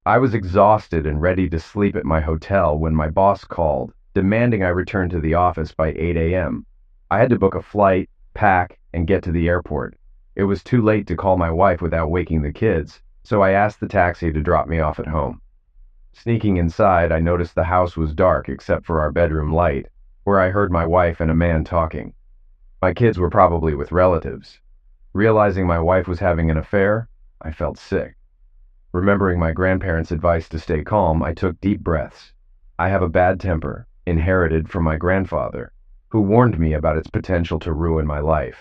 I was exhausted and ready to sleep at my hotel when my boss called, demanding I return to the office by 8 a.m. I had to book a flight, pack, and get to the airport. It was too late to call my wife without waking the kids, so I asked the taxi to drop me off at home. Sneaking inside, I noticed the house was dark except for our bedroom light, where I heard my wife and a man talking. My kids were probably with relatives. Realizing my wife was having an affair, I felt sick. Remembering my grandparents' advice to stay calm, I took deep breaths. I have a bad temper, inherited from my grandfather, who warned me about its potential to ruin my life.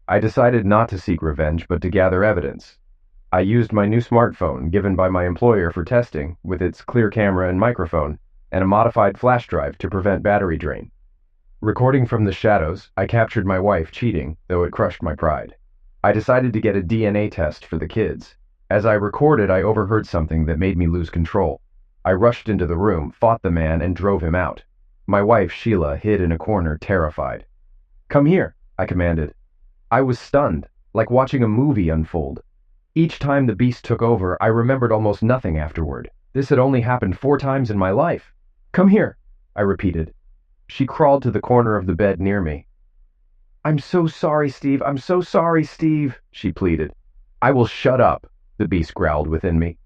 I decided not to seek revenge, but to gather evidence. I used my new smartphone, given by my employer for testing, with its clear camera and microphone, and a modified flash drive to prevent battery drain. Recording from the shadows, I captured my wife cheating, though it crushed my pride. I decided to get a DNA test for the kids. As I recorded, I overheard something that made me lose control. I rushed into the room, fought the man, and drove him out. My wife, Sheila, hid in a corner, terrified. "Come here," I commanded. I was stunned, like watching a movie unfold. Each time the beast took over, I remembered almost nothing afterward. This had only happened 4 times in my life. "Come here," I repeated. She crawled to the corner of the bed near me. "I'm so sorry, Steve. I'm so sorry, Steve," she pleaded. "I will shut up," the beast growled within me.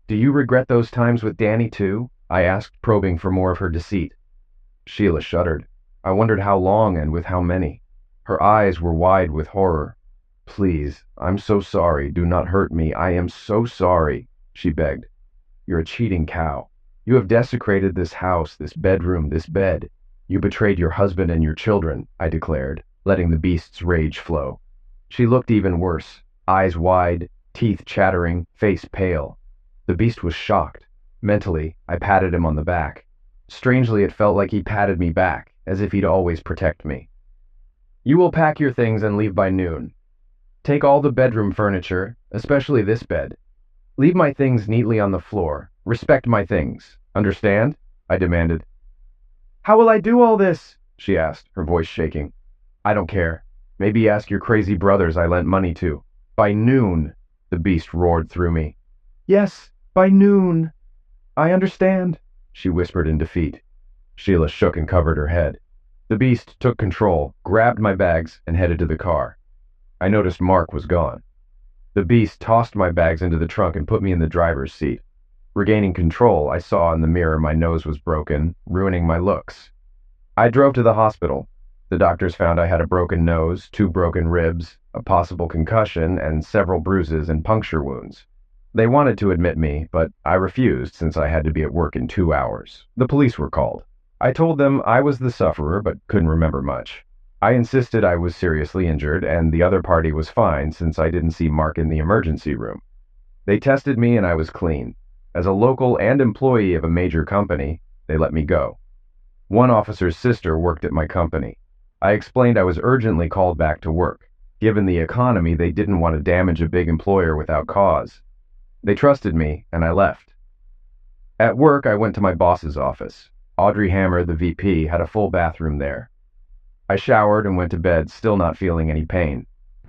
"Do you regret those times with Danny too?" I asked, probing for more of her deceit. Sheila shuddered. I wondered how long and with how many. Her eyes were wide with horror. "Please, I'm so sorry. Do not hurt me. I am so sorry," she begged. "You're a cheating cow. You have desecrated this house, this bedroom, this bed. You betrayed your husband and your children," I declared, letting the beast's rage flow. She looked even worse, eyes wide, teeth chattering, face pale. The beast was shocked. Mentally, I patted him on the back. Strangely, it felt like he patted me back, as if he'd always protect me. "You will pack your things and leave by noon. Take all the bedroom furniture, especially this bed. Leave my things neatly on the floor. Respect my things. Understand?" I demanded. "How will I do all this?" she asked, her voice shaking. "I don't care. Maybe ask your crazy brothers I lent money to." "By noon," the beast roared through me. "Yes, by noon. I understand," she whispered in defeat. Sheila shook and covered her head. The beast took control, grabbed my bags, and headed to the car. I noticed Mark was gone. The beast tossed my bags into the trunk and put me in the driver's seat. Regaining control, I saw in the mirror my nose was broken, ruining my looks. I drove to the hospital. The doctors found I had a broken nose, 2 broken ribs, a possible concussion, and several bruises and puncture wounds. They wanted to admit me, but I refused since I had to be at work in 2 hours. The police were called. I told them I was the sufferer, but couldn't remember much. I insisted I was seriously injured, and the other party was fine since I didn't see Mark in the emergency room. They tested me and I was clean. As a local and employee of a major company, they let me go. One officer's sister worked at my company. I explained I was urgently called back to work. Given the economy, they didn't want to damage a big employer without cause. They trusted me, and I left. At work, I went to my boss's office. Audrey Hammer, the VP, had a full bathroom there. I showered and went to bed, still not feeling any pain.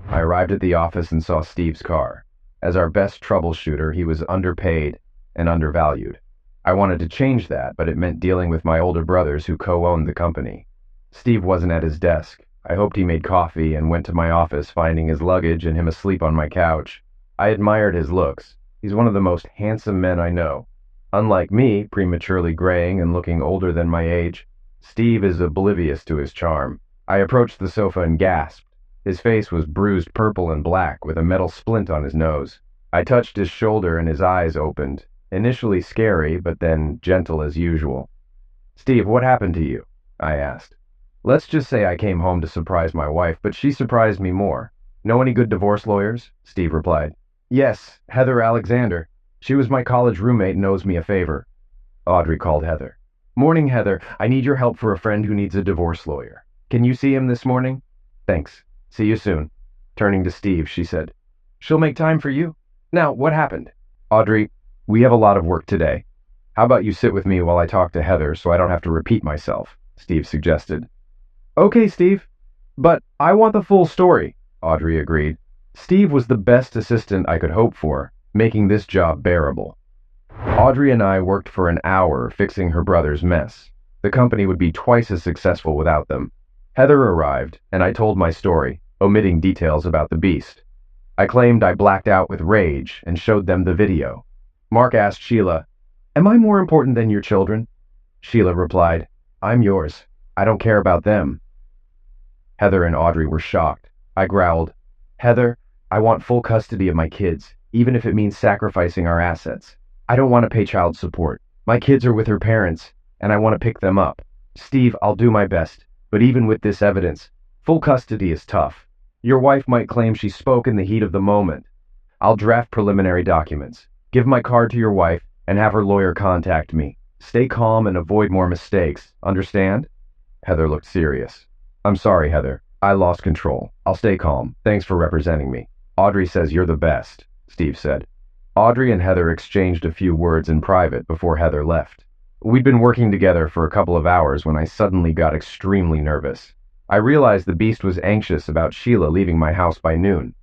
I arrived at the office and saw Steve's car. As our best troubleshooter, he was underpaid and undervalued. I wanted to change that, but it meant dealing with my older brothers who co-owned the company. Steve wasn't at his desk. I hoped he made coffee and went to my office, finding his luggage and him asleep on my couch. I admired his looks. He's one of the most handsome men I know. Unlike me, prematurely graying and looking older than my age, Steve is oblivious to his charm. I approached the sofa and gasped. His face was bruised purple and black, with a metal splint on his nose. I touched his shoulder and his eyes opened. Initially scary, but then gentle as usual. "Steve, what happened to you?" I asked. "Let's just say I came home to surprise my wife, but she surprised me more." "Know any good divorce lawyers?" Steve replied. "Yes, Heather Alexander. She was my college roommate and owes me a favor." Audrey called Heather. "Morning, Heather. I need your help for a friend who needs a divorce lawyer. Can you see him this morning?" "Thanks. See you soon." Turning to Steve, she said, "She'll make time for you. Now, what happened?" "Audrey, we have a lot of work today. How about you sit with me while I talk to Heather so I don't have to repeat myself?" Steve suggested. "Okay, Steve. But I want the full story," Audrey agreed. Steve was the best assistant I could hope for, making this job bearable. Audrey and I worked for an hour fixing her brother's mess. The company would be twice as successful without them. Heather arrived, and I told my story, omitting details about the beast. I claimed I blacked out with rage and showed them the video. Mark asked Sheila, "Am I more important than your children?" Sheila replied, "I'm yours. I don't care about them." Heather and Audrey were shocked. I growled, "Heather, I want full custody of my kids, even if it means sacrificing our assets. I don't want to pay child support. My kids are with their parents, and I want to pick them up. Steve, I'll do my best, but even with this evidence, full custody is tough. Your wife might claim she spoke in the heat of the moment. I'll draft preliminary documents. Give my card to your wife and have her lawyer contact me. Stay calm and avoid more mistakes. Understand?" Heather looked serious. "I'm sorry, Heather. I lost control. I'll stay calm. Thanks for representing me." "Audrey says you're the best," Steve said. Audrey and Heather exchanged a few words in private before Heather left. We'd been working together for a couple of hours when I suddenly got extremely nervous. I realized the beast was anxious about Sheila leaving my house by noon.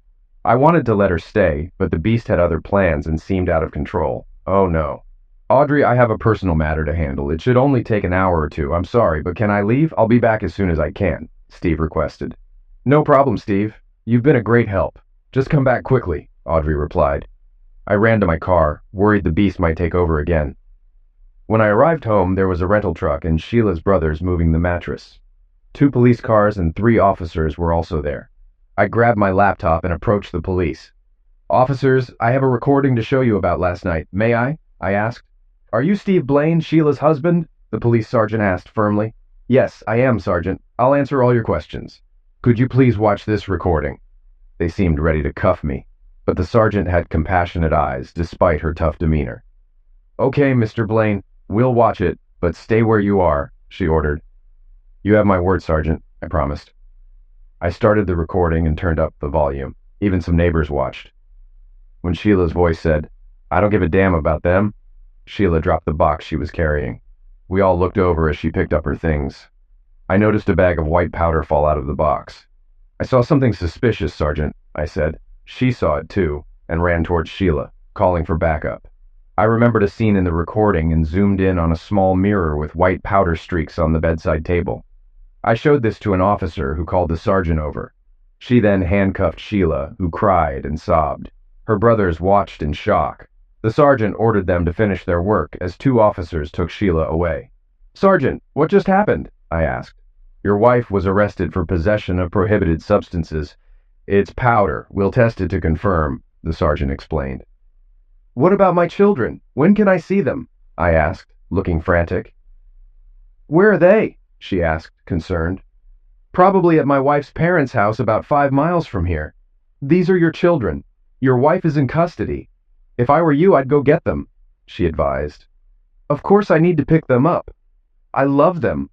I wanted to let her stay, but the beast had other plans and seemed out of control. Oh no. "Audrey, I have a personal matter to handle. It should only take an hour or two. I'm sorry, but can I leave? I'll be back as soon as I can," Steve requested. "No problem, Steve. You've been a great help. Just come back quickly," Audrey replied. I ran to my car, worried the beast might take over again. When I arrived home, there was a rental truck and Sheila's brothers moving the mattress. 2 police cars and 3 officers were also there. I grabbed my laptop and approached the police. "Officers, I have a recording to show you about last night. May I?" I asked. "Are you Steve Blaine, Sheila's husband?" the police sergeant asked firmly. "Yes, I am, Sergeant. I'll answer all your questions." "Could you please watch this recording?" They seemed ready to cuff me, but the sergeant had compassionate eyes despite her tough demeanor. "Okay, Mr. Blaine, we'll watch it, but stay where you are," she ordered. "You have my word, Sergeant," I promised. I started the recording and turned up the volume. Even some neighbors watched. When Sheila's voice said, "I don't give a damn about them," Sheila dropped the box she was carrying. We all looked over as she picked up her things. I noticed a bag of white powder fall out of the box. "I saw something suspicious, Sergeant," I said. She saw it too, and ran towards Sheila, calling for backup. I remembered a scene in the recording and zoomed in on a small mirror with white powder streaks on the bedside table. I showed this to an officer who called the sergeant over. She then handcuffed Sheila, who cried and sobbed. Her brothers watched in shock. The sergeant ordered them to finish their work as 2 officers took Sheila away. "Sergeant, what just happened?" I asked. "Your wife was arrested for possession of prohibited substances. It's powder. We'll test it to confirm," the sergeant explained. "What about my children? When can I see them?" I asked, looking frantic. "Where are they?" she asked, concerned. "Probably at my wife's parents' house about 5 miles from here. These are your children. Your wife is in custody. If I were you, I'd go get them," she advised. "Of course I need to pick them up. I love them.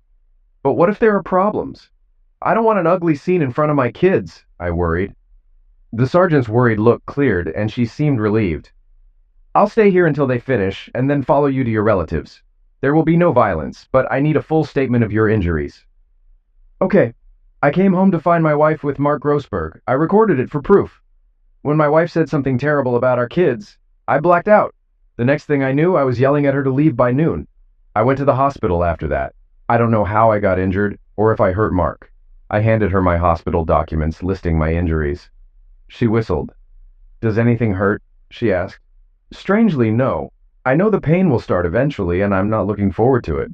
But what if there are problems? I don't want an ugly scene in front of my kids," I worried. The sergeant's worried look cleared, and she seemed relieved. "I'll stay here until they finish, and then follow you to your relatives. There will be no violence, but I need a full statement of your injuries." "Okay. I came home to find my wife with Mark Grossberg. I recorded it for proof. When my wife said something terrible about our kids, I blacked out. The next thing I knew, I was yelling at her to leave by noon. I went to the hospital after that. I don't know how I got injured, or if I hurt Mark." I handed her my hospital documents listing my injuries. She whistled. "Does anything hurt?" she asked. "Strangely, no. I know the pain will start eventually, and I'm not looking forward to it."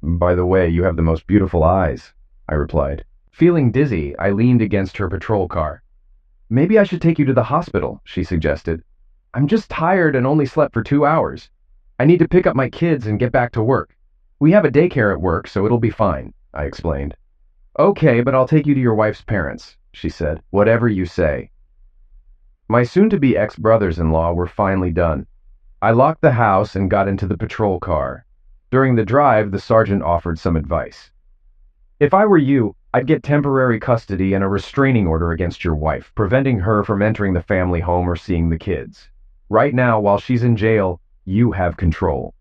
"By the way, you have the most beautiful eyes," I replied. Feeling dizzy, I leaned against her patrol car. "Maybe I should take you to the hospital," she suggested. "I'm just tired and only slept for 2 hours. I need to pick up my kids and get back to work. We have a daycare at work, so it'll be fine," I explained. "Okay, but I'll take you to your wife's parents," she said. "Whatever you say." My soon-to-be ex-brothers-in-law were finally done. I locked the house and got into the patrol car. During the drive, the sergeant offered some advice. "If I were you, I'd get temporary custody and a restraining order against your wife, preventing her from entering the family home or seeing the kids. Right now, while she's in jail, you have control.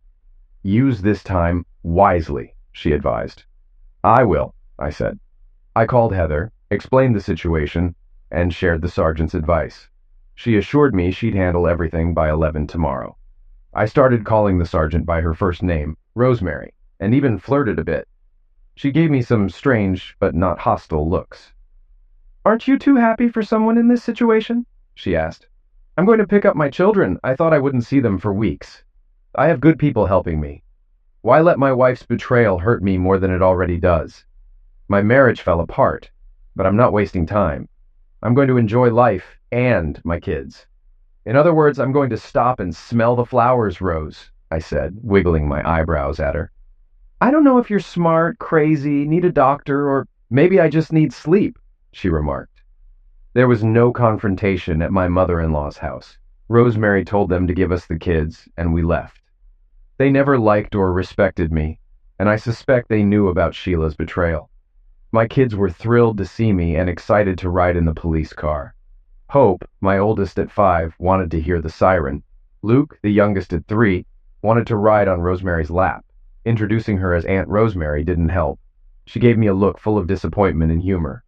Use this time wisely," she advised. "I will," I said. I called Heather, explained the situation, and shared the sergeant's advice. She assured me she'd handle everything by 11 tomorrow. I started calling the sergeant by her first name, Rosemary, and even flirted a bit. She gave me some strange but not hostile looks. "Aren't you too happy for someone in this situation?" she asked. "I'm going to pick up my children. I thought I wouldn't see them for weeks. I have good people helping me. Why let my wife's betrayal hurt me more than it already does? My marriage fell apart, but I'm not wasting time. I'm going to enjoy life and my kids. In other words, I'm going to stop and smell the flowers, Rose," I said, wiggling my eyebrows at her. "I don't know if you're smart, crazy, need a doctor, or maybe I just need sleep," she remarked. There was no confrontation at my mother-in-law's house. Rosemary told them to give us the kids, and we left. They never liked or respected me, and I suspect they knew about Sheila's betrayal. My kids were thrilled to see me and excited to ride in the police car. Hope, my oldest at 5, wanted to hear the siren. Luke, the youngest at 3, wanted to ride on Rosemary's lap. Introducing her as Aunt Rosemary didn't help. She gave me a look full of disappointment and humor.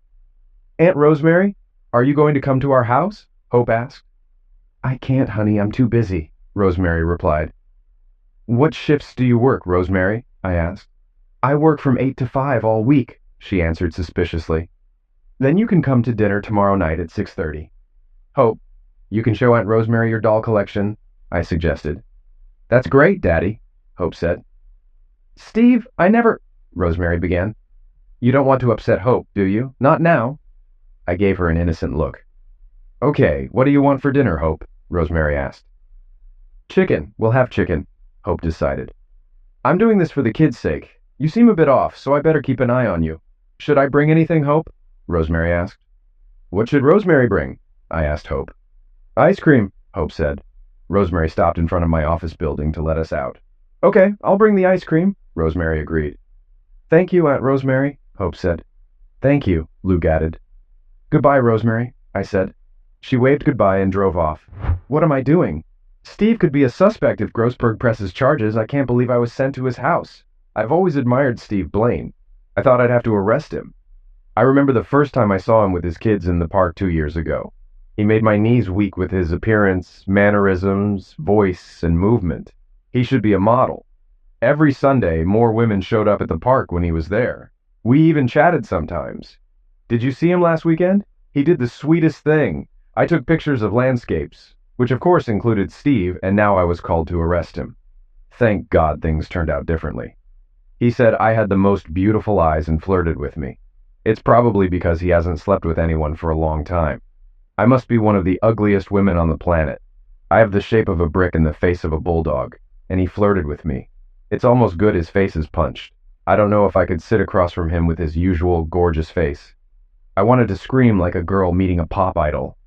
"Aunt Rosemary, are you going to come to our house?" Hope asked. "I can't, honey, I'm too busy," Rosemary replied. "What shifts do you work, Rosemary?" I asked. "I work from 8 to 5 all week," she answered suspiciously. "Then you can come to dinner tomorrow night at 6:30. Hope, you can show Aunt Rosemary your doll collection," I suggested. "That's great, Daddy," Hope said. "Steve, Rosemary began. "You don't want to upset Hope, do you? Not now." I gave her an innocent look. "Okay, what do you want for dinner, Hope?" Rosemary asked. "Chicken. We'll have chicken," Hope decided. "I'm doing this for the kids' sake. You seem a bit off, so I better keep an eye on you. Should I bring anything, Hope?" Rosemary asked. "What should Rosemary bring?" I asked Hope. "Ice cream," Hope said. Rosemary stopped in front of my office building to let us out. "Okay, I'll bring the ice cream," Rosemary agreed. "Thank you, Aunt Rosemary," Hope said. "Thank you," Luke added. "Goodbye, Rosemary," I said. She waved goodbye and drove off. What am I doing? Steve could be a suspect if Grossberg presses charges. I can't believe I was sent to his house. I've always admired Steve Blaine. I thought I'd have to arrest him. I remember the first time I saw him with his kids in the park 2 years ago. He made my knees weak with his appearance, mannerisms, voice, and movement. He should be a model. Every Sunday, more women showed up at the park when he was there. We even chatted sometimes. Did you see him last weekend? He did the sweetest thing. I took pictures of landscapes, which of course included Steve, and now I was called to arrest him. Thank God things turned out differently. He said I had the most beautiful eyes and flirted with me. It's probably because he hasn't slept with anyone for a long time. I must be one of the ugliest women on the planet. I have the shape of a brick and the face of a bulldog, and he flirted with me. It's almost good his face is punched. I don't know if I could sit across from him with his usual gorgeous face. I wanted to scream like a girl meeting a pop idol.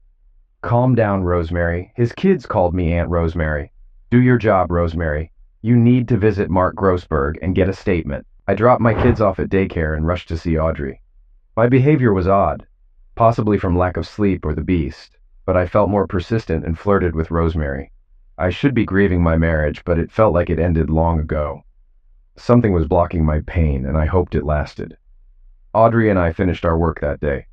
Calm down, Rosemary. His kids called me Aunt Rosemary. Do your job, Rosemary. You need to visit Mark Grossberg and get a statement. I dropped my kids off at daycare and rushed to see Audrey. My behavior was odd, possibly from lack of sleep or the beast, but I felt more persistent and flirted with Rosemary. I should be grieving my marriage, but it felt like it ended long ago. Something was blocking my pain, and I hoped it lasted. Audrey and I finished our work that day.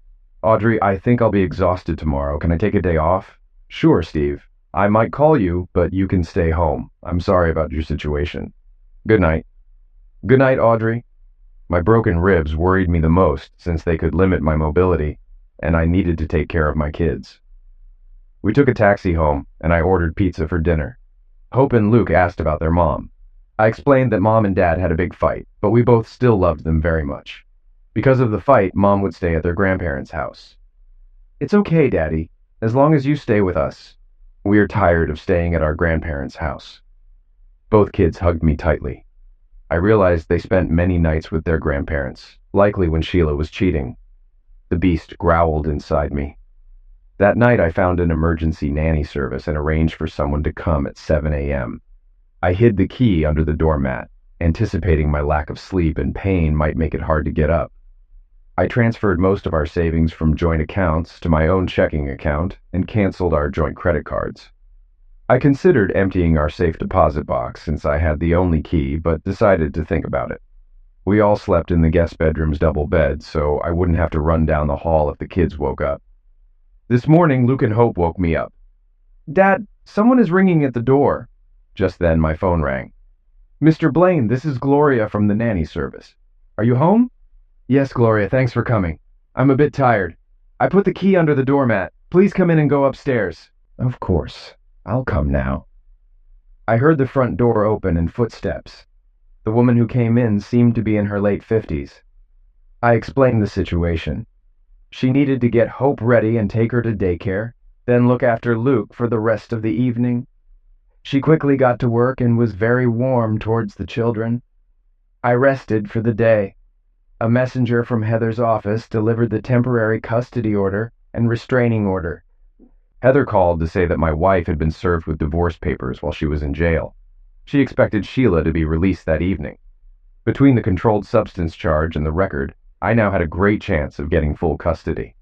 "Audrey, I think I'll be exhausted tomorrow. Can I take a day off?" "Sure, Steve. I might call you, but you can stay home. I'm sorry about your situation. Good night." "Good night, Audrey." My broken ribs worried me the most since they could limit my mobility, and I needed to take care of my kids. We took a taxi home, and I ordered pizza for dinner. Hope and Luke asked about their mom. I explained that Mom and Dad had a big fight, but we both still loved them very much. Because of the fight, Mom would stay at their grandparents' house. "It's okay, Daddy, as long as you stay with us. We're tired of staying at our grandparents' house." Both kids hugged me tightly. I realized they spent many nights with their grandparents, likely when Sheila was cheating. The beast growled inside me. That night I found an emergency nanny service and arranged for someone to come at 7 a.m. I hid the key under the doormat, anticipating my lack of sleep and pain might make it hard to get up. I transferred most of our savings from joint accounts to my own checking account and canceled our joint credit cards. I considered emptying our safe deposit box since I had the only key, but decided to think about it. We all slept in the guest bedroom's double bed, so I wouldn't have to run down the hall if the kids woke up. This morning, Luke and Hope woke me up. "Dad, someone is ringing at the door." Just then, my phone rang. "Mr. Blaine, this is Gloria from the nanny service. Are you home?" "Yes, Gloria, thanks for coming. I'm a bit tired. I put the key under the doormat. Please come in and go upstairs." "Of course. I'll come now." I heard the front door open and footsteps. The woman who came in seemed to be in her late 50s. I explained the situation. She needed to get Hope ready and take her to daycare, then look after Luke for the rest of the evening. She quickly got to work and was very warm towards the children. I rested for the day. A messenger from Heather's office delivered the temporary custody order and restraining order. Heather called to say that my wife had been served with divorce papers while she was in jail. She expected Sheila to be released that evening. Between the controlled substance charge and the record, I now had a great chance of getting full custody.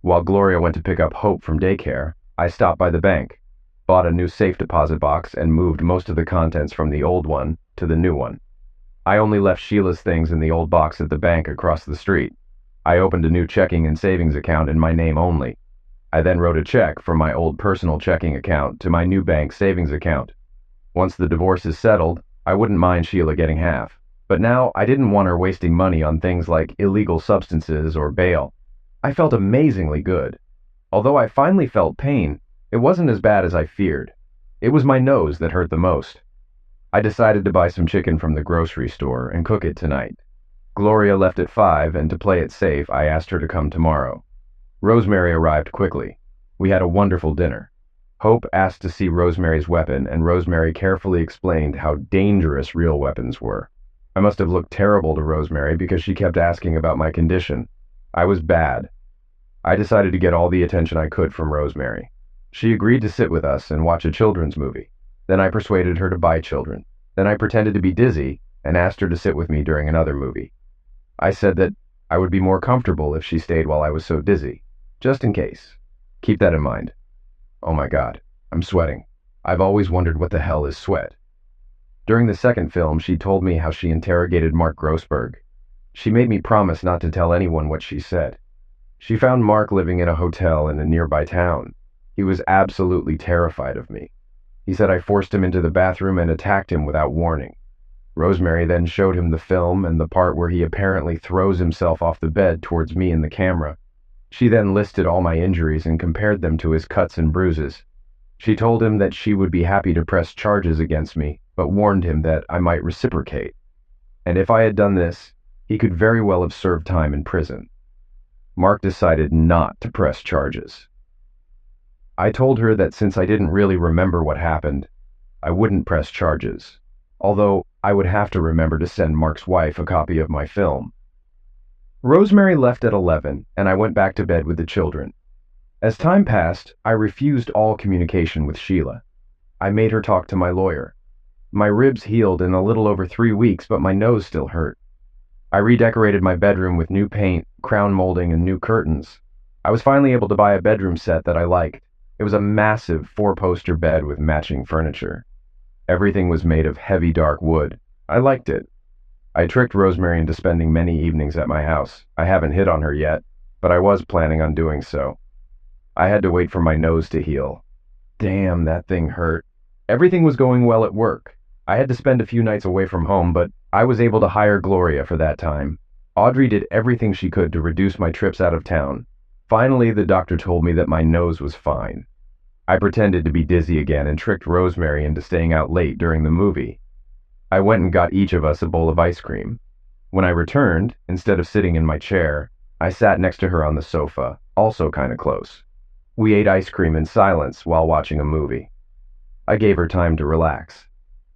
While Gloria went to pick up Hope from daycare, I stopped by the bank, bought a new safe deposit box, and moved most of the contents from the old one to the new one. I only left Sheila's things in the old box at the bank across the street. I opened a new checking and savings account in my name only. I then wrote a check from my old personal checking account to my new bank savings account. Once the divorce is settled, I wouldn't mind Sheila getting half. But now I didn't want her wasting money on things like illegal substances or bail. I felt amazingly good. Although I finally felt pain, it wasn't as bad as I feared. It was my nose that hurt the most. I decided to buy some chicken from the grocery store and cook it tonight. Gloria left at 5, and to play it safe, I asked her to come tomorrow. Rosemary arrived quickly. We had a wonderful dinner. Hope asked to see Rosemary's weapon, and Rosemary carefully explained how dangerous real weapons were. I must have looked terrible to Rosemary because she kept asking about my condition. I was bad. I decided to get all the attention I could from Rosemary. She agreed to sit with us and watch a children's movie. Then I persuaded her to buy children. Then I pretended to be dizzy and asked her to sit with me during another movie. I said that I would be more comfortable if she stayed while I was so dizzy. Just in case. Keep that in mind. Oh my God, I'm sweating. I've always wondered what the hell is sweat. During the second film, she told me how she interrogated Mark Grossberg. She made me promise not to tell anyone what she said. She found Mark living in a hotel in a nearby town. He was absolutely terrified of me. He said I forced him into the bathroom and attacked him without warning. Rosemary then showed him the film and the part where he apparently throws himself off the bed towards me in the camera. She then listed all my injuries and compared them to his cuts and bruises. She told him that she would be happy to press charges against me, but warned him that I might reciprocate. And if I had done this, he could very well have served time in prison. Mark decided not to press charges. I told her that since I didn't really remember what happened, I wouldn't press charges, although I would have to remember to send Mark's wife a copy of my film. Rosemary left at 11, and I went back to bed with the children. As time passed, I refused all communication with Sheila. I made her talk to my lawyer. My ribs healed in a little over 3 weeks, but my nose still hurt. I redecorated my bedroom with new paint, crown molding, and new curtains. I was finally able to buy a bedroom set that I liked. It was a massive 4-poster bed with matching furniture. Everything was made of heavy dark wood. I liked it. I tricked Rosemary into spending many evenings at my house. I haven't hit on her yet, but I was planning on doing so. I had to wait for my nose to heal. Damn, that thing hurt. Everything was going well at work. I had to spend a few nights away from home, but I was able to hire Gloria for that time. Audrey did everything she could to reduce my trips out of town. Finally, the doctor told me that my nose was fine. I pretended to be dizzy again and tricked Rosemary into staying out late during the movie. I went and got each of us a bowl of ice cream. When I returned, instead of sitting in my chair, I sat next to her on the sofa, also kind of close. We ate ice cream in silence while watching a movie. I gave her time to relax.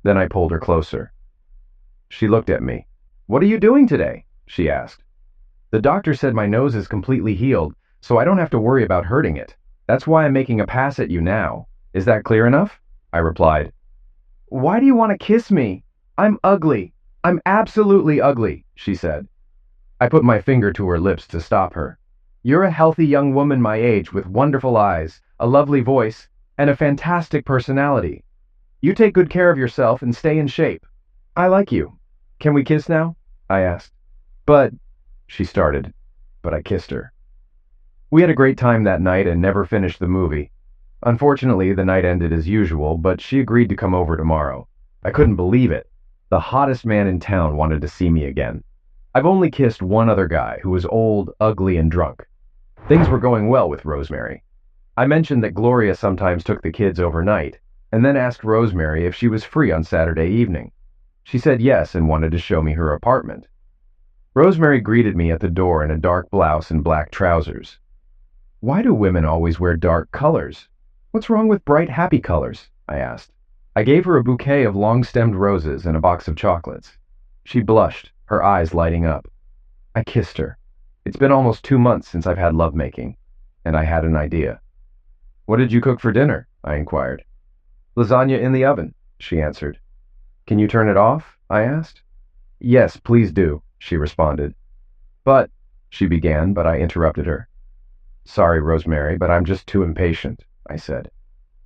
Then I pulled her closer. She looked at me. "What are you doing today?" she asked. "The doctor said my nose is completely healed, so I don't have to worry about hurting it. That's why I'm making a pass at you now. Is that clear enough?" I replied. "Why do you want to kiss me? I'm ugly. I'm absolutely ugly," she said. I put my finger to her lips to stop her. "You're a healthy young woman my age with wonderful eyes, a lovely voice, and a fantastic personality. You take good care of yourself and stay in shape. I like you. Can we kiss now?" I asked. "But," she started, but I kissed her. We had a great time that night and never finished the movie. Unfortunately, the night ended as usual, but she agreed to come over tomorrow. I couldn't believe it. The hottest man in town wanted to see me again. I've only kissed one other guy who was old, ugly, and drunk. Things were going well with Rosemary. I mentioned that Gloria sometimes took the kids overnight, and then asked Rosemary if she was free on Saturday evening. She said yes and wanted to show me her apartment. Rosemary greeted me at the door in a dark blouse and black trousers. "Why do women always wear dark colors? What's wrong with bright, happy colors?" I asked. I gave her a bouquet of long-stemmed roses and a box of chocolates. She blushed, her eyes lighting up. I kissed her. It's been almost 2 months since I've had lovemaking, and I had an idea. "What did you cook for dinner?" I inquired. "Lasagna in the oven," she answered. "Can you turn it off?" I asked. "Yes, please do," she responded. "But," she began, but I interrupted her. "Sorry, Rosemary, but I'm just too impatient," I said.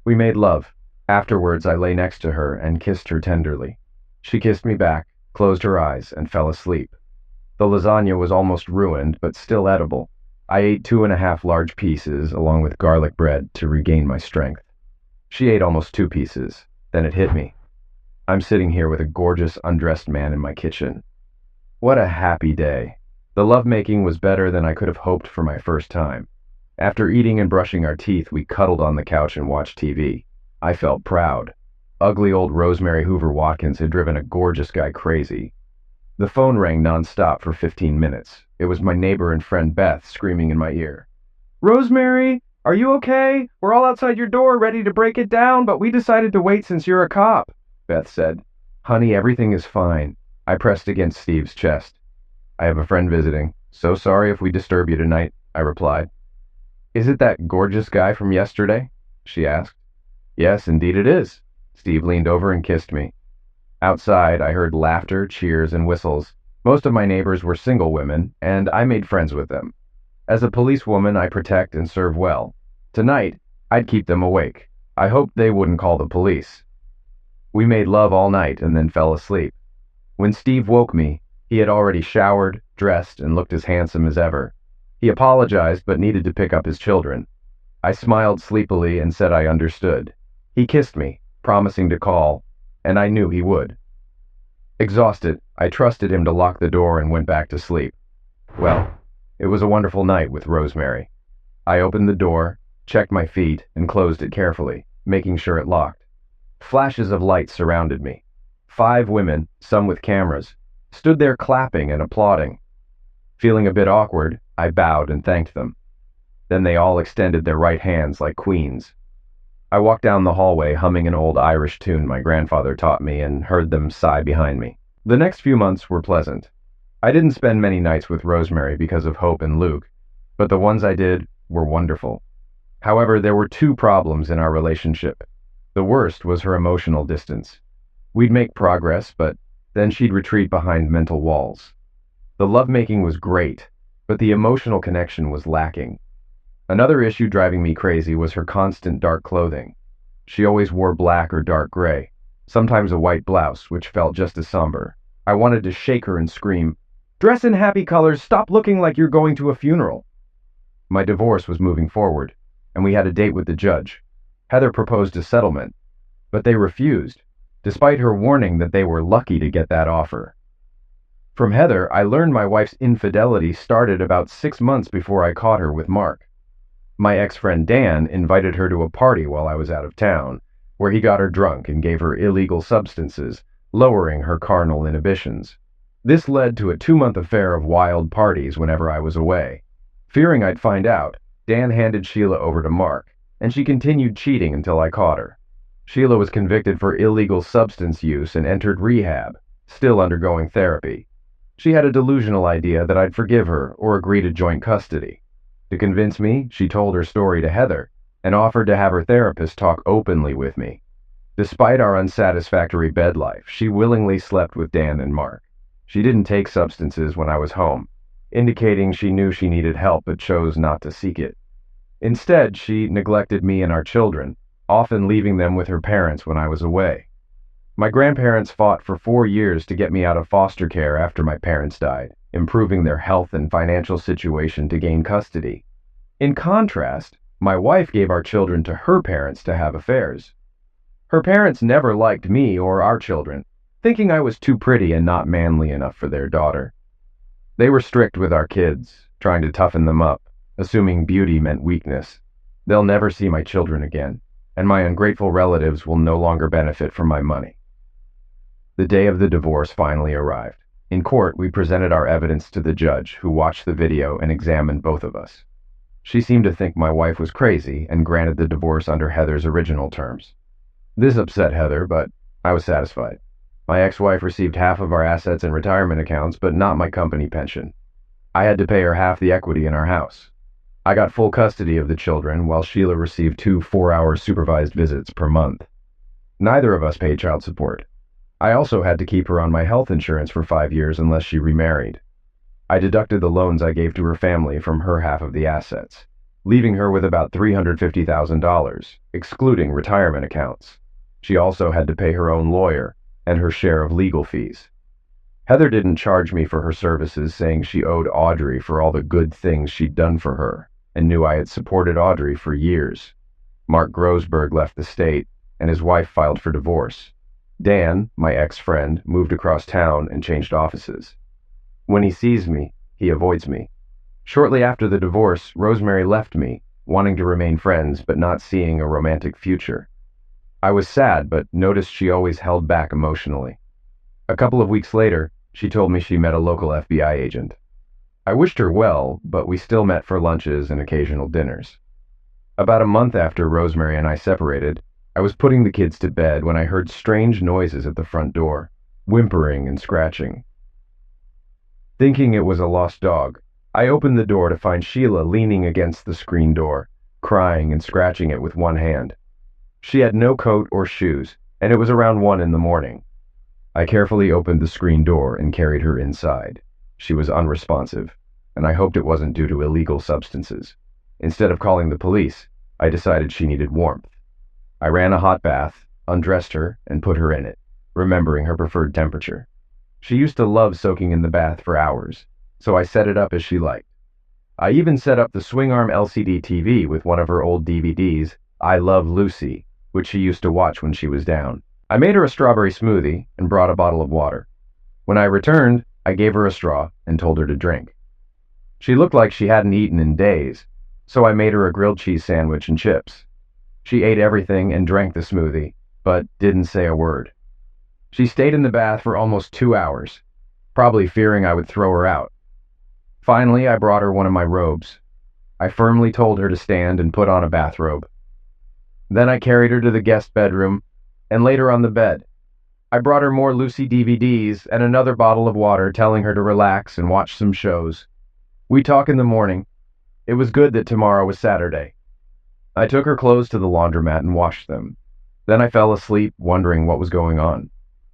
We made love. Afterwards, I lay next to her and kissed her tenderly. She kissed me back, closed her eyes, and fell asleep. The lasagna was almost ruined, but still edible. I ate 2.5 large pieces, along with garlic bread, to regain my strength. She ate almost 2 pieces. Then it hit me. I'm sitting here with a gorgeous, undressed man in my kitchen. What a happy day. The lovemaking was better than I could have hoped for my first time. After eating and brushing our teeth, we cuddled on the couch and watched TV. I felt proud. Ugly old Rosemary Hoover Watkins had driven a gorgeous guy crazy. The phone rang nonstop for 15 minutes. It was my neighbor and friend Beth screaming in my ear. "Rosemary, are you okay? We're all outside your door ready to break it down, but we decided to wait since you're a cop," Beth said. "Honey, everything is fine." I pressed against Steve's chest. "I have a friend visiting. So sorry if we disturb you tonight," I replied. "Is it that gorgeous guy from yesterday?" she asked. "Yes, indeed it is." Steve leaned over and kissed me. Outside, I heard laughter, cheers, and whistles. Most of my neighbors were single women, and I made friends with them. As a policewoman, I protect and serve well. Tonight, I'd keep them awake. I hoped they wouldn't call the police. We made love all night and then fell asleep. When Steve woke me, he had already showered, dressed, and looked as handsome as ever. He apologized but needed to pick up his children. I smiled sleepily and said I understood. He kissed me, promising to call, and I knew he would. Exhausted, I trusted him to lock the door and went back to sleep. Well, it was a wonderful night with Rosemary. I opened the door, checked my feet, and closed it carefully, making sure it locked. Flashes of light surrounded me. 5 women, some with cameras, stood there clapping and applauding. Feeling a bit awkward, I bowed and thanked them. Then they all extended their right hands like queens. I walked down the hallway humming an old Irish tune my grandfather taught me and heard them sigh behind me. The next few months were pleasant. I didn't spend many nights with Rosemary because of Hope and Luke, but the ones I did were wonderful. However, there were 2 problems in our relationship. The worst was her emotional distance. We'd make progress, but then she'd retreat behind mental walls. The lovemaking was great, but the emotional connection was lacking. Another issue driving me crazy was her constant dark clothing. She always wore black or dark gray, sometimes a white blouse, which felt just as somber. I wanted to shake her and scream, "Dress in happy colors, stop looking like you're going to a funeral." My divorce was moving forward, and we had a date with the judge. Heather proposed a settlement, but they refused, despite her warning that they were lucky to get that offer. From Heather, I learned my wife's infidelity started about 6 months before I caught her with Mark. My ex-friend Dan invited her to a party while I was out of town, where he got her drunk and gave her illegal substances, lowering her carnal inhibitions. This led to a 2-month affair of wild parties whenever I was away. Fearing I'd find out, Dan handed Sheila over to Mark, and she continued cheating until I caught her. Sheila was convicted for illegal substance use and entered rehab, still undergoing therapy. She had a delusional idea that I'd forgive her or agree to joint custody. To convince me, she told her story to Heather and offered to have her therapist talk openly with me. Despite our unsatisfactory bed life, she willingly slept with Dan and Mark. She didn't take substances when I was home, indicating she knew she needed help but chose not to seek it. Instead, she neglected me and our children, often leaving them with her parents when I was away. My grandparents fought for 4 years to get me out of foster care after my parents died, improving their health and financial situation to gain custody. In contrast, My wife gave our children to her parents to have affairs. Her parents never liked me or our children, thinking I was too pretty and not manly enough for their daughter. They were strict with our kids, trying to toughen them up, assuming beauty meant weakness. They'll never see my children again, and my ungrateful relatives will no longer benefit from my money. The day of the divorce finally arrived. In court, we presented our evidence to the judge, who watched the video and examined both of us. She seemed to think my wife was crazy and granted the divorce under Heather's original terms. This upset Heather, but I was satisfied. My ex-wife received half of our assets and retirement accounts, but not my company pension. I had to pay her half the equity in our house. I got full custody of the children, while Sheila received 2 4-hour supervised visits per month. Neither of us paid child support. I also had to keep her on my health insurance for 5 years unless she remarried. I deducted the loans I gave to her family from her half of the assets, leaving her with about $350,000, excluding retirement accounts. She also had to pay her own lawyer and her share of legal fees. Heather didn't charge me for her services, saying she owed Audrey for all the good things she'd done for her, and knew I had supported Audrey for years. Mark Grossberg left the state, and his wife filed for divorce. Dan, my ex-friend, moved across town and changed offices. When he sees me, he avoids me. Shortly after the divorce, Rosemary left me, wanting to remain friends but not seeing a romantic future. I was sad, but noticed she always held back emotionally. A couple of weeks later, she told me she met a local FBI agent. I wished her well, but we still met for lunches and occasional dinners. About a month after Rosemary and I separated, I was putting the kids to bed when I heard strange noises at the front door, whimpering and scratching. Thinking it was a lost dog, I opened the door to find Sheila leaning against the screen door, crying and scratching it with one hand. She had no coat or shoes, and it was around 1 in the morning. I carefully opened the screen door and carried her inside. She was unresponsive, and I hoped it wasn't due to illegal substances. Instead of calling the police, I decided she needed warmth. I ran a hot bath, undressed her, and put her in it, remembering her preferred temperature. She used to love soaking in the bath for hours, so I set it up as she liked. I even set up the swing-arm LCD TV with one of her old DVDs, I Love Lucy, which she used to watch when she was down. I made her a strawberry smoothie and brought a bottle of water. When I returned, I gave her a straw and told her to drink. She looked like she hadn't eaten in days, so I made her a grilled cheese sandwich and chips. She ate everything and drank the smoothie, but didn't say a word. She stayed in the bath for almost 2 hours, probably fearing I would throw her out. Finally, I brought her one of my robes. I firmly told her to stand and put on a bathrobe. Then I carried her to the guest bedroom and laid her on the bed. I brought her more Lucy DVDs and another bottle of water, telling her to relax and watch some shows. We talk in the morning. It was good that tomorrow was Saturday. I took her clothes to the laundromat and washed them. Then I fell asleep, wondering what was going on.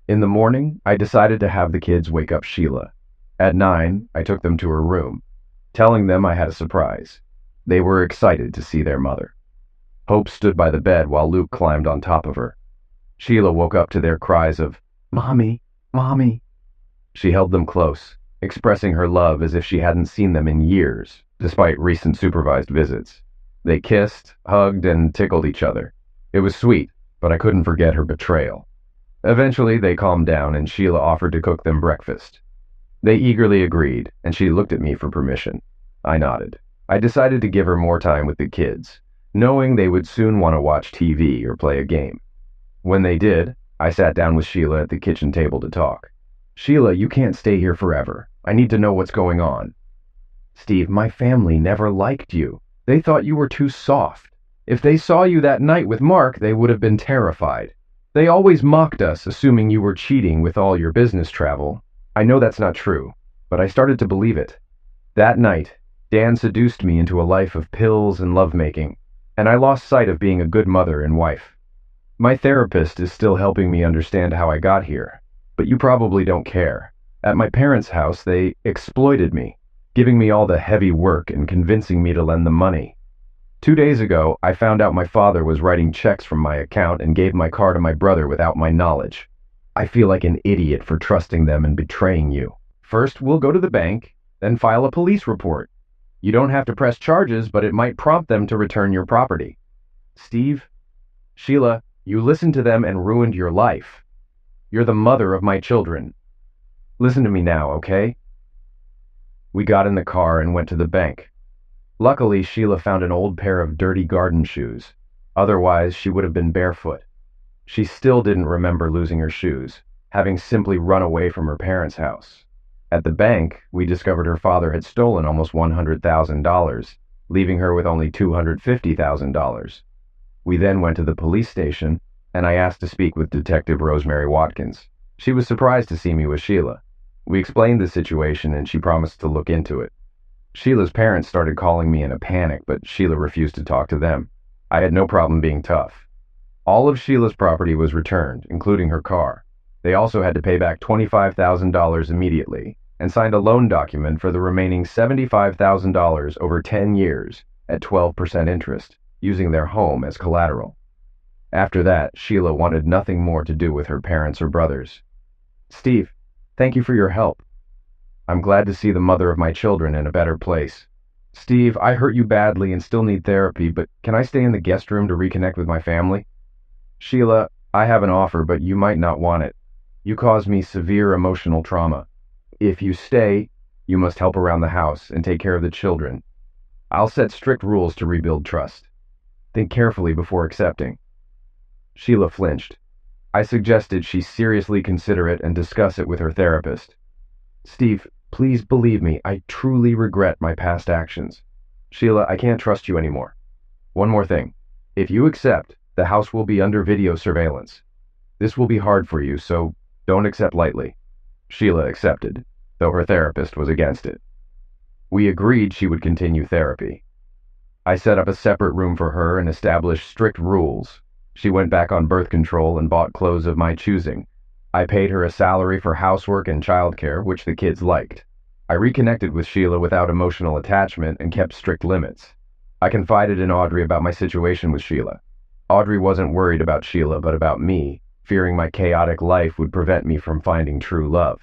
In the morning, I decided to have the kids wake up Sheila. At 9, I took them to her room, telling them I had a surprise. They were excited to see their mother. Hope stood by the bed while Luke climbed on top of her. Sheila woke up to their cries of, "Mommy, Mommy." She held them close, expressing her love as if she hadn't seen them in years, despite recent supervised visits. They kissed, hugged, and tickled each other. It was sweet, but I couldn't forget her betrayal. Eventually, they calmed down and Sheila offered to cook them breakfast. They eagerly agreed, and she looked at me for permission. I nodded. I decided to give her more time with the kids, knowing they would soon want to watch TV or play a game. When they did, I sat down with Sheila at the kitchen table to talk. "Sheila, you can't stay here forever. I need to know what's going on." "Steve, my family never liked you. They thought you were too soft. If they saw you that night with Mark, they would have been terrified. They always mocked us, assuming you were cheating with all your business travel. I know that's not true, but I started to believe it. That night, Dan seduced me into a life of pills and lovemaking, and I lost sight of being a good mother and wife. My therapist is still helping me understand how I got here, but you probably don't care. At my parents' house, they exploited me, giving me all the heavy work and convincing me to lend them money. 2 days ago, I found out my father was writing checks from my account and gave my car to my brother without my knowledge. I feel like an idiot for trusting them and betraying you. First, we'll go to the bank, then file a police report. You don't have to press charges, but it might prompt them to return your property. Steve, Sheila, you listened to them and ruined your life. You're the mother of my children. Listen to me now, okay? We got in the car and went to the bank. Luckily, Sheila found an old pair of dirty garden shoes. Otherwise, she would have been barefoot. She still didn't remember losing her shoes, having simply run away from her parents' house. At the bank, we discovered her father had stolen almost $100,000, leaving her with only $250,000. We then went to the police station, and I asked to speak with Detective Rosemary Watkins. She was surprised to see me with Sheila. We explained the situation, and she promised to look into it. Sheila's parents started calling me in a panic, but Sheila refused to talk to them. I had no problem being tough. All of Sheila's property was returned, including her car. They also had to pay back $25,000 immediately, and signed a loan document for the remaining $75,000 over 10 years at 12% interest, using their home as collateral. After that, Sheila wanted nothing more to do with her parents or brothers. Steve, thank you for your help. I'm glad to see the mother of my children in a better place. Steve, I hurt you badly and still need therapy, but can I stay in the guest room to reconnect with my family? Sheila, I have an offer, but you might not want it. You caused me severe emotional trauma. If you stay, you must help around the house and take care of the children. I'll set strict rules to rebuild trust. Think carefully before accepting. Sheila flinched. I suggested she seriously consider it and discuss it with her therapist. Steve, please believe me, I truly regret my past actions. Sheila, I can't trust you anymore. One more thing. If you accept, the house will be under video surveillance. This will be hard for you, so don't accept lightly. Sheila accepted, though her therapist was against it. We agreed she would continue therapy. I set up a separate room for her and established strict rules. She went back on birth control and bought clothes of my choosing. I paid her a salary for housework and childcare, which the kids liked. I reconnected with Sheila without emotional attachment and kept strict limits. I confided in Audrey about my situation with Sheila. Audrey wasn't worried about Sheila, but about me, fearing my chaotic life would prevent me from finding true love.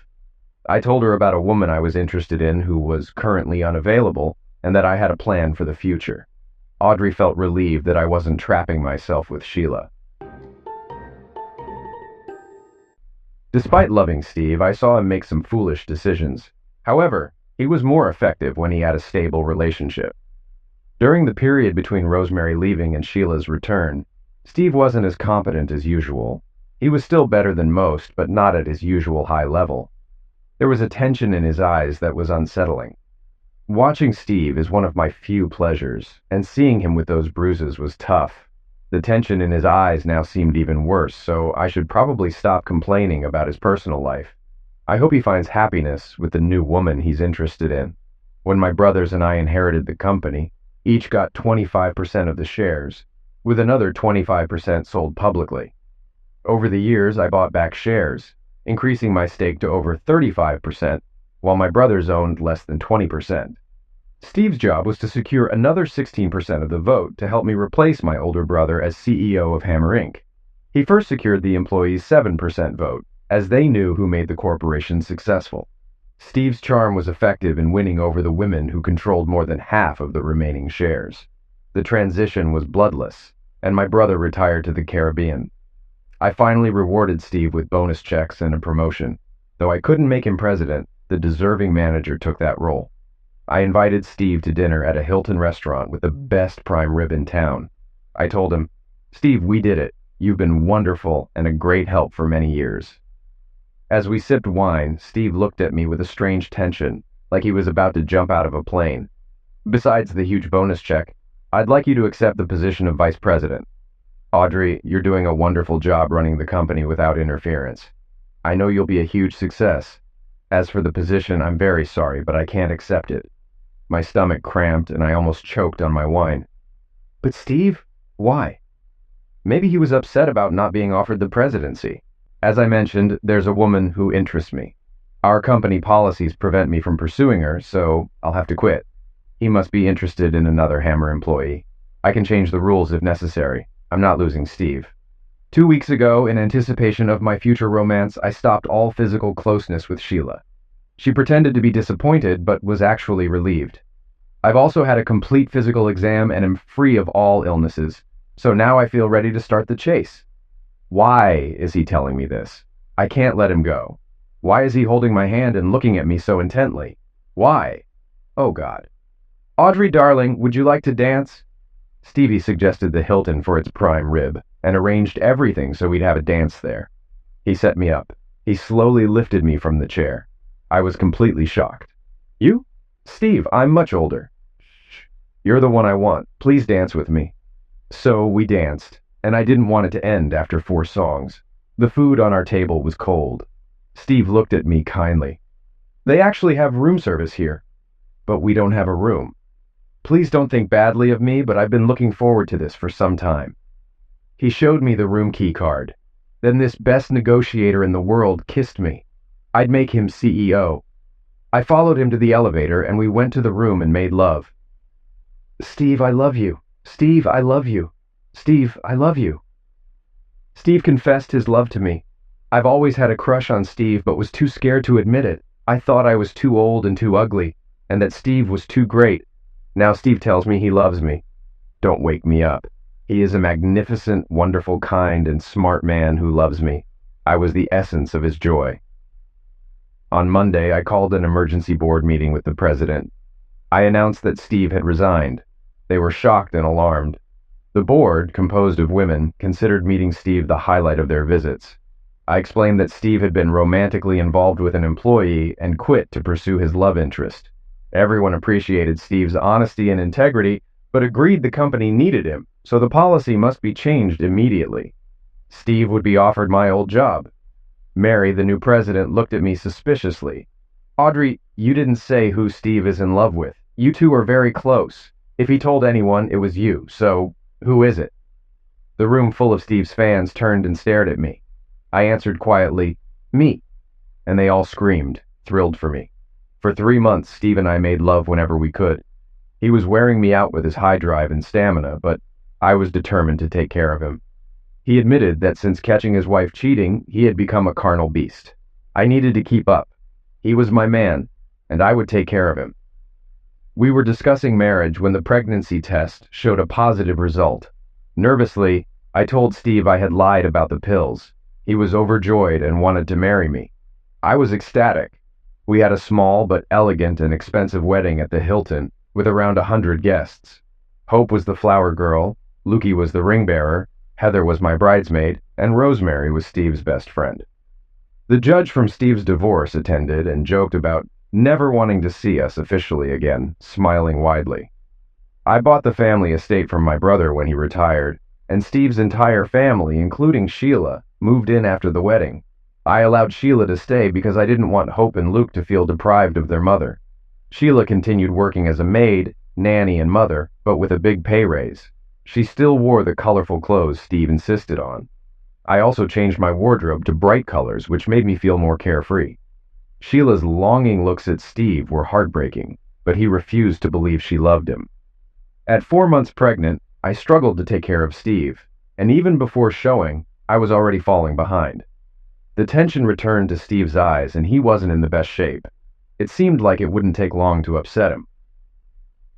I told her about a woman I was interested in who was currently unavailable, and that I had a plan for the future. Audrey felt relieved that I wasn't trapping myself with Sheila. Despite loving Steve, I saw him make some foolish decisions. However, he was more effective when he had a stable relationship. During the period between Rosemary leaving and Sheila's return, Steve wasn't as competent as usual. He was still better than most, but not at his usual high level. There was a tension in his eyes that was unsettling. Watching Steve is one of my few pleasures, and seeing him with those bruises was tough. The tension in his eyes now seemed even worse, so I should probably stop complaining about his personal life. I hope he finds happiness with the new woman he's interested in. When my brothers and I inherited the company, each got 25% of the shares, with another 25% sold publicly. Over the years, I bought back shares, increasing my stake to over 35%, while my brothers owned less than 20%. Steve's job was to secure another 16% of the vote to help me replace my older brother as CEO of Hammer Inc. He first secured the employees' 7% vote, as they knew who made the corporation successful. Steve's charm was effective in winning over the women who controlled more than half of the remaining shares. The transition was bloodless, and my brother retired to the Caribbean. I finally rewarded Steve with bonus checks and a promotion. Though I couldn't make him president, the deserving manager took that role. I invited Steve to dinner at a Hilton restaurant with the best prime rib in town. I told him, "Steve, we did it. You've been wonderful and a great help for many years." As we sipped wine, Steve looked at me with a strange tension, like he was about to jump out of a plane. "Besides the huge bonus check, I'd like you to accept the position of vice president. Audrey, you're doing a wonderful job running the company without interference. I know you'll be a huge success. As for the position, I'm very sorry, but I can't accept it." My stomach cramped and I almost choked on my wine. "But Steve, why?" Maybe he was upset about not being offered the presidency. As I mentioned, there's a woman who interests me. Our company policies prevent me from pursuing her, so I'll have to quit. He must be interested in another Hammer employee. I can change the rules if necessary. I'm not losing Steve. 2 weeks ago, in anticipation of my future romance, I stopped all physical closeness with Sheila. She pretended to be disappointed, but was actually relieved. I've also had a complete physical exam and am free of all illnesses, so now I feel ready to start the chase. Why is he telling me this? I can't let him go. Why is he holding my hand and looking at me so intently? Why? Oh God. Audrey, darling, would you like to dance? Stevie suggested the Hilton for its prime rib and arranged everything so we'd have a dance there. He set me up. He slowly lifted me from the chair. I was completely shocked. You? Steve, I'm much older. Shh. You're the one I want. Please dance with me. So we danced, and I didn't want it to end after 4 songs. The food on our table was cold. Steve looked at me kindly. They actually have room service here, but we don't have a room. Please don't think badly of me, but I've been looking forward to this for some time. He showed me the room key card. Then this best negotiator in the world kissed me. I'd make him CEO. I followed him to the elevator and we went to the room and made love. Steve, I love you. Steve, I love you. Steve, I love you. Steve confessed his love to me. I've always had a crush on Steve but was too scared to admit it. I thought I was too old and too ugly, and that Steve was too great. Now Steve tells me he loves me. Don't wake me up. He is a magnificent, wonderful, kind, and smart man who loves me. I was the essence of his joy. On Monday, I called an emergency board meeting with the president. I announced that Steve had resigned. They were shocked and alarmed. The board, composed of women, considered meeting Steve the highlight of their visits. I explained that Steve had been romantically involved with an employee and quit to pursue his love interest. Everyone appreciated Steve's honesty and integrity, but agreed the company needed him, so the policy must be changed immediately. Steve would be offered my old job. Mary, the new president, looked at me suspiciously. Audrey, you didn't say who Steve is in love with. You two are very close. If he told anyone, it was you, so who is it? The room full of Steve's fans turned and stared at me. I answered quietly, me, and they all screamed, thrilled for me. For 3 months, Steve and I made love whenever we could. He was wearing me out with his high drive and stamina, but I was determined to take care of him. He admitted that since catching his wife cheating, he had become a carnal beast. I needed to keep up. He was my man, and I would take care of him. We were discussing marriage when the pregnancy test showed a positive result. Nervously, I told Steve I had lied about the pills. He was overjoyed and wanted to marry me. I was ecstatic. We had a small but elegant and expensive wedding at the Hilton with around 100 guests. Hope was the flower girl, Lukey was the ring bearer, Heather was my bridesmaid, and Rosemary was Steve's best friend. The judge from Steve's divorce attended and joked about never wanting to see us officially again, smiling widely. I bought the family estate from my brother when he retired, and Steve's entire family, including Sheila, moved in after the wedding. I allowed Sheila to stay because I didn't want Hope and Luke to feel deprived of their mother. Sheila continued working as a maid, nanny, and mother, but with a big pay raise. She still wore the colorful clothes Steve insisted on. I also changed my wardrobe to bright colors, which made me feel more carefree. Sheila's longing looks at Steve were heartbreaking, but he refused to believe she loved him. At 4 months pregnant, I struggled to take care of Steve, and even before showing, I was already falling behind. The tension returned to Steve's eyes, and he wasn't in the best shape. It seemed like it wouldn't take long to upset him.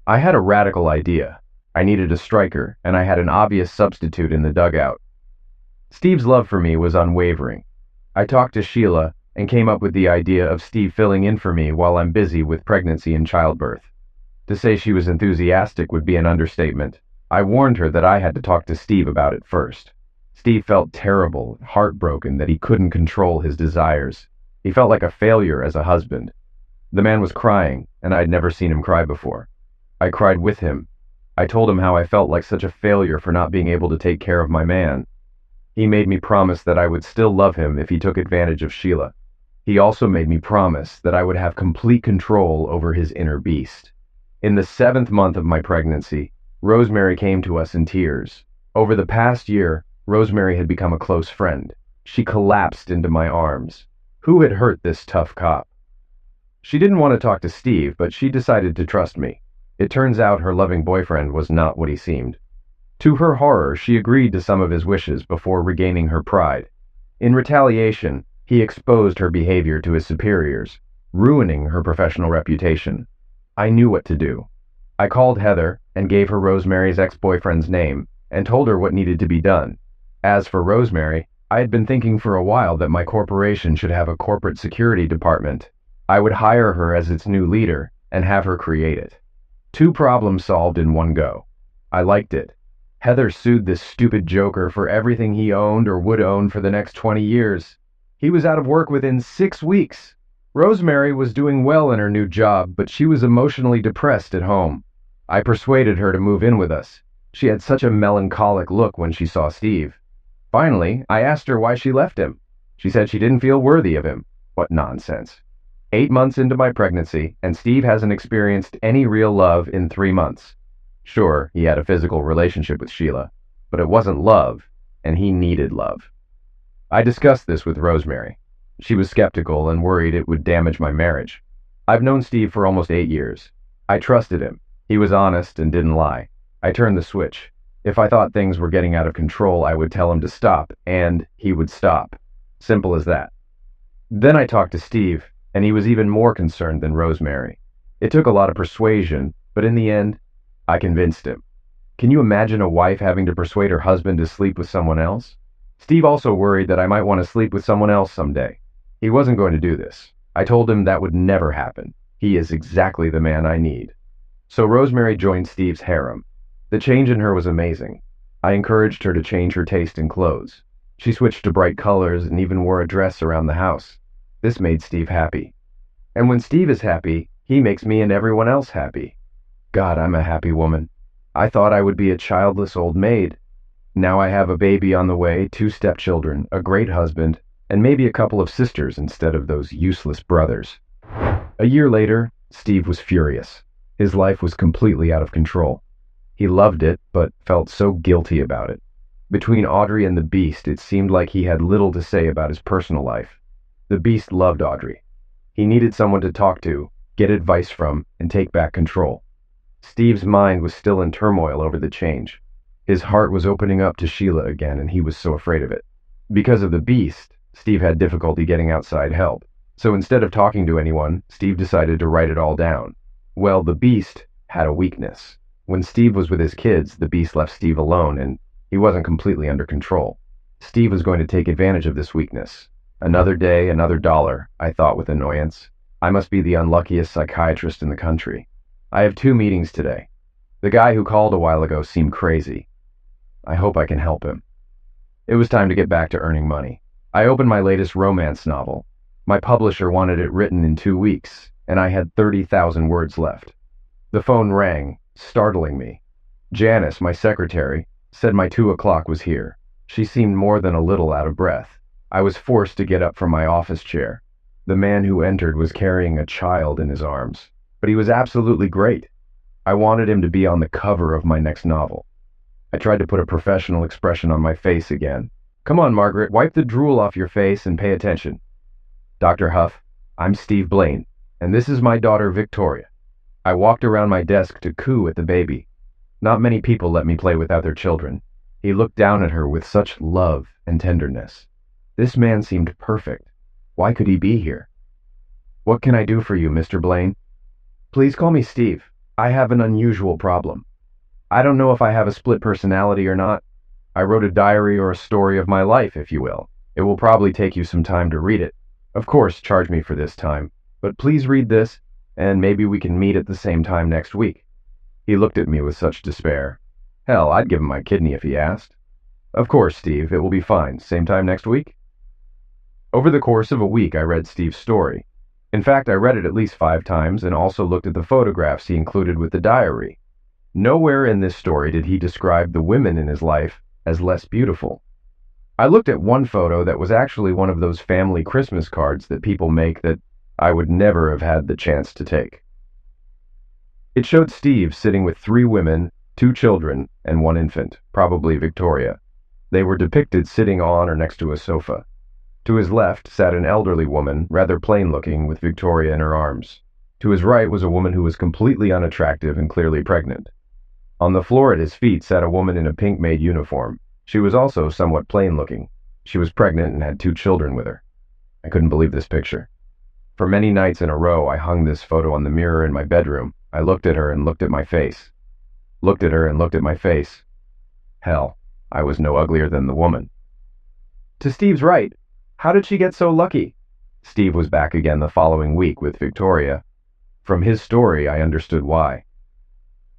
I had a radical idea. I needed a striker, and I had an obvious substitute in the dugout. Steve's love for me was unwavering. I talked to Sheila and came up with the idea of Steve filling in for me while I'm busy with pregnancy and childbirth. To say she was enthusiastic would be an understatement. I warned her that I had to talk to Steve about it first. Steve felt terrible, heartbroken that he couldn't control his desires. He felt like a failure as a husband. The man was crying, and I'd never seen him cry before. I cried with him. I told him how I felt like such a failure for not being able to take care of my man. He made me promise that I would still love him if he took advantage of Sheila. He also made me promise that I would have complete control over his inner beast. In the 7th month of my pregnancy, Rosemary came to us in tears. Over the past year, Rosemary had become a close friend. She collapsed into my arms. Who had hurt this tough cop? She didn't want to talk to Steve, but she decided to trust me. It turns out her loving boyfriend was not what he seemed. To her horror, she agreed to some of his wishes before regaining her pride. In retaliation, he exposed her behavior to his superiors, ruining her professional reputation. I knew what to do. I called Heather and gave her Rosemary's ex-boyfriend's name and told her what needed to be done. As for Rosemary, I had been thinking for a while that my corporation should have a corporate security department. I would hire her as its new leader and have her create it. 2 problems solved in one go. I liked it. Heather sued this stupid joker for everything he owned or would own for the next 20 years. He was out of work within 6 weeks. Rosemary was doing well in her new job, but she was emotionally depressed at home. I persuaded her to move in with us. She had such a melancholic look when she saw Steve. Finally, I asked her why she left him. She said she didn't feel worthy of him. What nonsense. 8 months into my pregnancy, and Steve hasn't experienced any real love in 3 months. Sure, he had a physical relationship with Sheila, but it wasn't love, and he needed love. I discussed this with Rosemary. She was skeptical and worried it would damage my marriage. I've known Steve for almost 8 years. I trusted him. He was honest and didn't lie. I turned the switch. If I thought things were getting out of control, I would tell him to stop, and he would stop. Simple as that. Then I talked to Steve, and he was even more concerned than Rosemary. It took a lot of persuasion, but in the end, I convinced him. Can you imagine a wife having to persuade her husband to sleep with someone else? Steve also worried that I might want to sleep with someone else someday. He wasn't going to do this. I told him that would never happen. He is exactly the man I need. So Rosemary joined Steve's harem. The change in her was amazing. I encouraged her to change her taste in clothes. She switched to bright colors and even wore a dress around the house. This made Steve happy. And when Steve is happy, he makes me and everyone else happy. God, I'm a happy woman. I thought I would be a childless old maid. Now I have a baby on the way, 2 stepchildren, a great husband, and maybe a couple of sisters instead of those useless brothers. A year later, Steve was furious. His life was completely out of control. He loved it, but felt so guilty about it. Between Audrey and the Beast, it seemed like he had little to say about his personal life. The Beast loved Audrey. He needed someone to talk to, get advice from, and take back control. Steve's mind was still in turmoil over the change. His heart was opening up to Sheila again, and he was so afraid of it. Because of the Beast, Steve had difficulty getting outside help. So instead of talking to anyone, Steve decided to write it all down. Well, the Beast had a weakness. When Steve was with his kids, the Beast left Steve alone, and he wasn't completely under control. Steve was going to take advantage of this weakness. Another day, another dollar, I thought with annoyance. I must be the unluckiest psychiatrist in the country. I have 2 meetings today. The guy who called a while ago seemed crazy. I hope I can help him. It was time to get back to earning money. I opened my latest romance novel. My publisher wanted it written in 2 weeks, and I had 30,000 words left. The phone rang, startling me. Janice, my secretary, said my 2 o'clock was here. She seemed more than a little out of breath. I was forced to get up from my office chair. The man who entered was carrying a child in his arms, but he was absolutely great. I wanted him to be on the cover of my next novel. I tried to put a professional expression on my face again. Come on, Margaret, wipe the drool off your face and pay attention. Dr. Huff, I'm Steve Blaine, and this is my daughter, Victoria. I walked around my desk to coo at the baby. Not many people let me play with other children. He looked down at her with such love and tenderness. This man seemed perfect. Why could he be here? What can I do for you, Mr. Blaine? Please call me Steve. I have an unusual problem. I don't know if I have a split personality or not. I wrote a diary or a story of my life, if you will. It will probably take you some time to read it. Of course, charge me for this time, but please read this, and maybe we can meet at the same time next week. He looked at me with such despair. Hell, I'd give him my kidney if he asked. Of course, Steve, it will be fine. Same time next week? Over the course of a week, I read Steve's story. In fact, I read it at least 5 times and also looked at the photographs he included with the diary. Nowhere in this story did he describe the women in his life as less beautiful. I looked at one photo that was actually one of those family Christmas cards that people make that I would never have had the chance to take. It showed Steve sitting with 3 women, 2 children, and 1 infant, probably Victoria. They were depicted sitting on or next to a sofa. To his left sat an elderly woman, rather plain-looking, with Victoria in her arms. To his right was a woman who was completely unattractive and clearly pregnant. On the floor at his feet sat a woman in a pink maid uniform. She was also somewhat plain-looking. She was pregnant and had 2 children with her. I couldn't believe this picture. For many nights in a row, I hung this photo on the mirror in my bedroom, I looked at her and looked at my face. Looked at her and looked at my face. Hell, I was no uglier than the woman. To Steve's right. How did she get so lucky? Steve was back again the following week with Victoria. From his story, I understood why.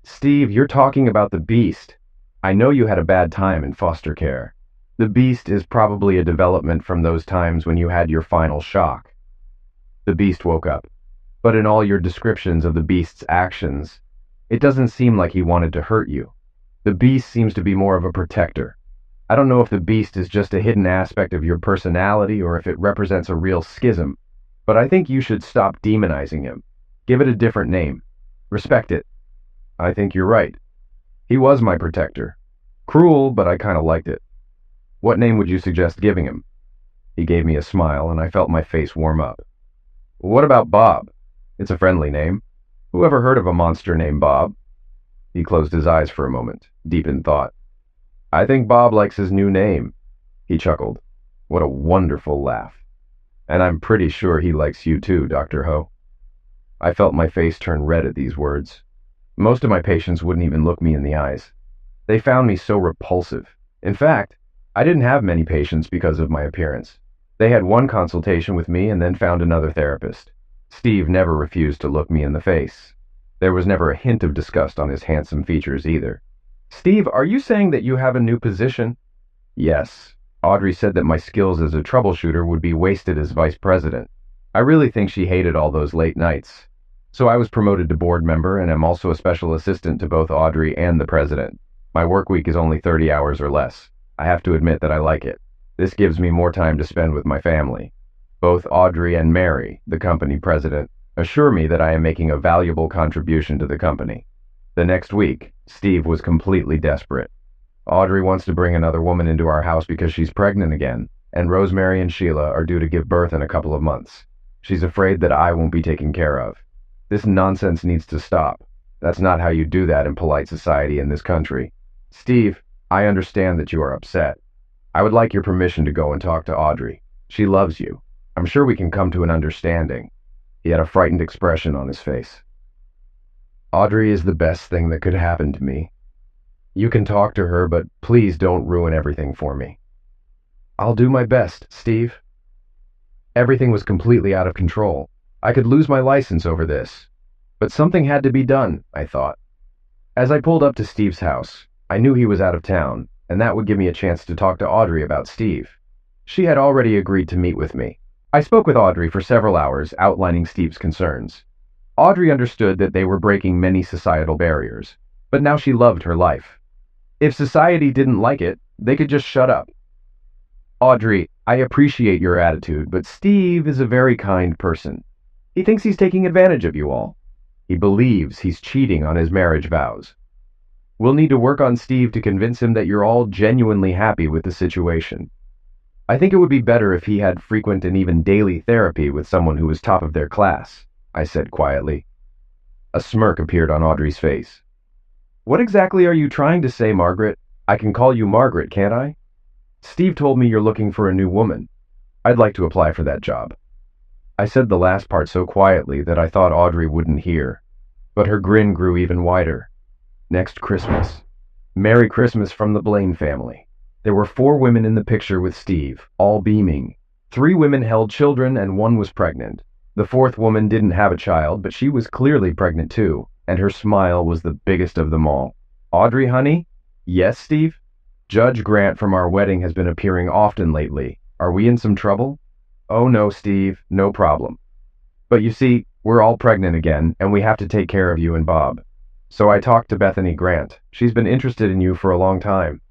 Steve, you're talking about the beast. I know you had a bad time in foster care. The beast is probably a development from those times when you had your final shock. The beast woke up. But in all your descriptions of the beast's actions, it doesn't seem like he wanted to hurt you. The beast seems to be more of a protector. I don't know if the beast is just a hidden aspect of your personality or if it represents a real schism, but I think you should stop demonizing him. Give it a different name. Respect it. I think you're right. He was my protector. Cruel, but I kind of liked it. What name would you suggest giving him? He gave me a smile, and I felt my face warm up. What about Bob? It's a friendly name. Who ever heard of a monster named Bob? He closed his eyes for a moment, deep in thought. I think Bob likes his new name. He chuckled. What a wonderful laugh. And I'm pretty sure he likes you too, Dr. Ho. I felt my face turn red at these words. Most of my patients wouldn't even look me in the eyes. They found me so repulsive. In fact, I didn't have many patients because of my appearance. They had one consultation with me and then found another therapist. Steve never refused to look me in the face. There was never a hint of disgust on his handsome features either. Steve, are you saying that you have a new position? Yes. Audrey said that my skills as a troubleshooter would be wasted as vice president. I really think she hated all those late nights. So I was promoted to board member and am also a special assistant to both Audrey and the president. My work week is only 30 hours or less. I have to admit that I like it. This gives me more time to spend with my family. Both Audrey and Mary, the company president, assure me that I am making a valuable contribution to the company. The next week, Steve was completely desperate. Audrey wants to bring another woman into our house because she's pregnant again, and Rosemary and Sheila are due to give birth in a couple of months. She's afraid that I won't be taken care of. This nonsense needs to stop. That's not how you do that in polite society in this country. Steve, I understand that you are upset. I would like your permission to go and talk to Audrey. She loves you. I'm sure we can come to an understanding. He had a frightened expression on his face. Audrey is the best thing that could happen to me. You can talk to her, but please don't ruin everything for me. I'll do my best, Steve. Everything was completely out of control. I could lose my license over this. But something had to be done, I thought. As I pulled up to Steve's house, I knew he was out of town, and that would give me a chance to talk to Audrey about Steve. She had already agreed to meet with me. I spoke with Audrey for several hours, outlining Steve's concerns. Audrey understood that they were breaking many societal barriers, but now she loved her life. If society didn't like it, they could just shut up. Audrey, I appreciate your attitude, but Steve is a very kind person. He thinks he's taking advantage of you all. He believes he's cheating on his marriage vows. We'll need to work on Steve to convince him that you're all genuinely happy with the situation. I think it would be better if he had frequent and even daily therapy with someone who was top of their class, I said quietly. A smirk appeared on Audrey's face. What exactly are you trying to say, Margaret? I can call you Margaret, can't I? Steve told me you're looking for a new woman. I'd like to apply for that job. I said the last part so quietly that I thought Audrey wouldn't hear, but her grin grew even wider. Next Christmas. Merry Christmas from the Blaine family. There were 4 women in the picture with Steve, all beaming. 3 women held children and 1 was pregnant. The 4th woman didn't have a child, but she was clearly pregnant too, and her smile was the biggest of them all. Audrey, honey? Yes, Steve? Judge Grant from our wedding has been appearing often lately. Are we in some trouble? Oh no, Steve, no problem. But you see, we're all pregnant again, and we have to take care of you and Bob. So I talked to Bethany Grant. She's been interested in you for a long time.